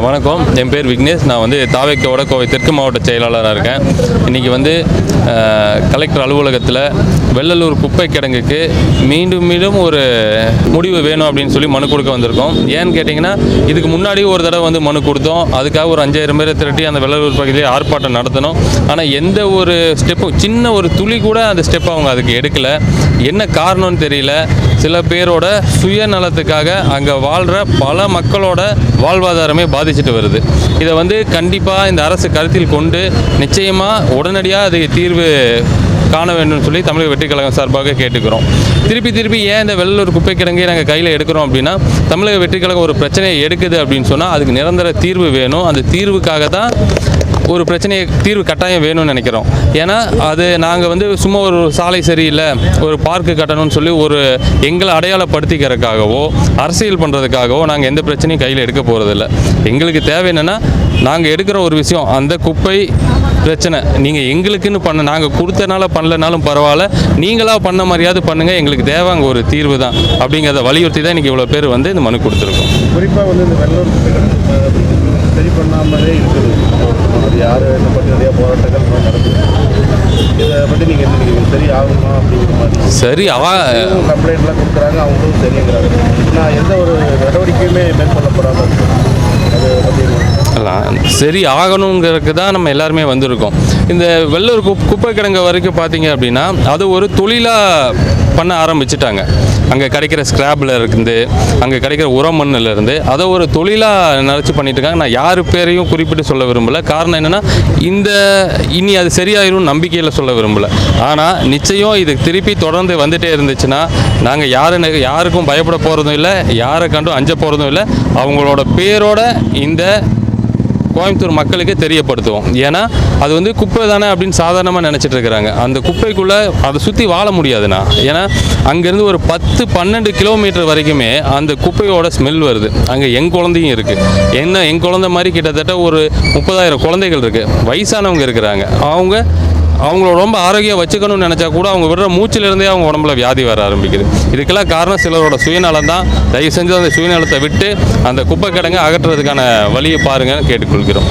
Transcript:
வணக்கம், என் பேர் விக்னேஷ். நான் வந்து தாவேக்கோட கோவை தெற்கு மாவட்ட செயலாளராக இருக்கேன். இன்றைக்கி வந்து கலெக்டர் அலுவலகத்தில் வெள்ளலூர் குப்பை கிடங்குக்கு மீண்டும் ஒரு முடிவு வேணும் அப்படின்னு சொல்லி மனு கொடுக்க வந்திருக்கோம். ஏன்னு கேட்டிங்கன்னா, இதுக்கு முன்னாடி ஒரு தடவை வந்து மனு கொடுத்தோம். அதுக்காக ஒரு 5000 பேரை திரட்டி அந்த வெள்ளலூர் பகுதியில் ஆர்ப்பாட்டம் நடத்தணும். ஆனால் எந்த ஒரு ஸ்டெப்பும், சின்ன ஒரு துளி கூட அந்த ஸ்டெப் அவங்க அதுக்கு எடுக்கலை. என்ன காரணம்னு தெரியல. சில பேரோட சுயநலத்துக்காக அங்கே வாழ்கிற பல மக்களோட வாழ்வாதாரமே பாதிச்சுட்டு வருது. இதை வந்து கண்டிப்பாக இந்த அரசு கருத்தில் கொண்டு நிச்சயமாக உடனடியாக அதுக்கு தீர்வு காண வேண்டும் சொல்லி தமிழக வெற்றி கழகம் சார்பாக கேட்டுக்கிறோம். திருப்பி ஏன் இந்த வெள்ளலூர் குப்பை கிடங்கை நாங்கள் கையில் எடுக்கிறோம் அப்படின்னா, தமிழக வெற்றி கழகம் ஒரு பிரச்சனையை எடுக்குது அப்படின்னு சொன்னால் அதுக்கு நிரந்தர தீர்வு வேணும். அந்த தீர்வுக்காக தான் ஒரு பிரச்சனையை தீர்வு கட்டாயம் வேணும்னு நினைக்கிறோம். ஏன்னா அது நாங்கள் வந்து சும்மா ஒரு சாலை சரியில்லை, ஒரு பார்க்கு கட்டணும்னு சொல்லி ஒரு எங்களை அடையாளப்படுத்திக்கிறதுக்காகவோ அரசியல் பண்ணுறதுக்காகவோ நாங்கள் எந்த பிரச்சனையும் கையில் எடுக்க போகிறதில்ல. எங்களுக்கு தேவை என்னென்னா, நாங்கள் எடுக்கிற ஒரு விஷயம், அந்த குப்பை பிரச்சனை நீங்கள் எங்களுக்குன்னு நாங்கள் கொடுத்தனால பண்ணலனாலும் பரவாயில்ல, நீங்களாக பண்ண மாதிரியாவது பண்ணுங்கள், எங்களுக்கு தேவை அங்கே ஒரு தீர்வு தான் அப்படிங்கிறத வலியுறுத்தி தான் இன்றைக்கி இவ்வளோ பேர் வந்து இந்த மனு கொடுத்துருக்கோம். குறிப்பாக வந்து இந்த வெள்ளலூர் சரி பண்ணாமலே இருக்குது. அது யார் என்ன பற்றி நிறையா போராட்டங்கள் நடக்குது. இதை பற்றி நீங்கள் என்ன நினைக்கிறீங்க? சரி ஆகுமா அப்படிங்கிற மாதிரி? சரி கம்ப்ளைண்ட்லாம் கொடுக்குறாங்க, அவங்களும் சரிங்கிறாங்க. நான் எந்த ஒரு நடவடிக்கையுமே மேற்கொள்ளப்படாமல் அதை பற்றி சரி ஆகணுங்கிறதுக்கு தான் நம்ம எல்லாருமே வந்திருக்கோம். இந்த வெள்ளலூர் குப்பை கிடங்கு வரைக்கும் பார்த்தீங்க அப்படின்னா, அது ஒரு தொழிலாக பண்ண ஆரம்பிச்சிட்டாங்க. அங்கே கிடைக்கிற ஸ்கிராப்பில் இருந்து, அங்கே கிடைக்கிற உரமண்ணிலேருந்து அதை ஒரு தொழிலாக நினச்சி பண்ணிட்டு இருக்காங்க. நான் யார் பேரையும் குறிப்பிட்டு சொல்ல விரும்பலை. காரணம் என்னென்னா, இனி அது சரியாயிரும் நம்பிக்கையில் சொல்ல விரும்பலை. ஆனால் நிச்சயம் இது திருப்பி தொடர்ந்து வந்துகிட்டே இருந்துச்சுன்னா, நாங்கள் யாருக்கும் பயப்பட போகிறதும் இல்லை, யாரை கண்டும் அஞ்ச போகிறதும் இல்லை. அவங்களோட பேரோட இந்த கோயம்புத்தூர் மக்களுக்கு தெரியப்படுத்துவோம். ஏன்னா அது வந்து குப்பை தானே அப்படின்னு சாதாரணமாக நினச்சிட்டு இருக்கிறாங்க. அந்த குப்பைக்குள்ளே அதை சுற்றி வாழ முடியாதுண்ணா. ஏன்னா அங்கேருந்து ஒரு 10-12 கிலோமீட்டர் வரைக்குமே அந்த குப்பையோட ஸ்மெல் வருது. அங்கே என் குழந்தையும் இருக்குது. என் குழந்தை மாதிரி கிட்டத்தட்ட ஒரு 30,000 குழந்தைகள் இருக்குது. வயசானவங்க இருக்கிறாங்க. அவங்கள ரொம்ப ஆரோக்கியம் வச்சுக்கணும்னு நினச்சா கூட அவங்க விடுற மூச்சிலிருந்தே அவங்க உடம்புல வியாதி வர ஆரம்பிக்குது. இதுக்கெல்லாம் காரணம் சிலரோட சுயநலம் தான். தயவு செஞ்சு அந்த சுயநலத்தை விட்டு அந்த குப்பை கிடங்கை அகற்றுறதுக்கான வழியை பாருங்கன்னு கேட்டுக்கொள்கிறோம்.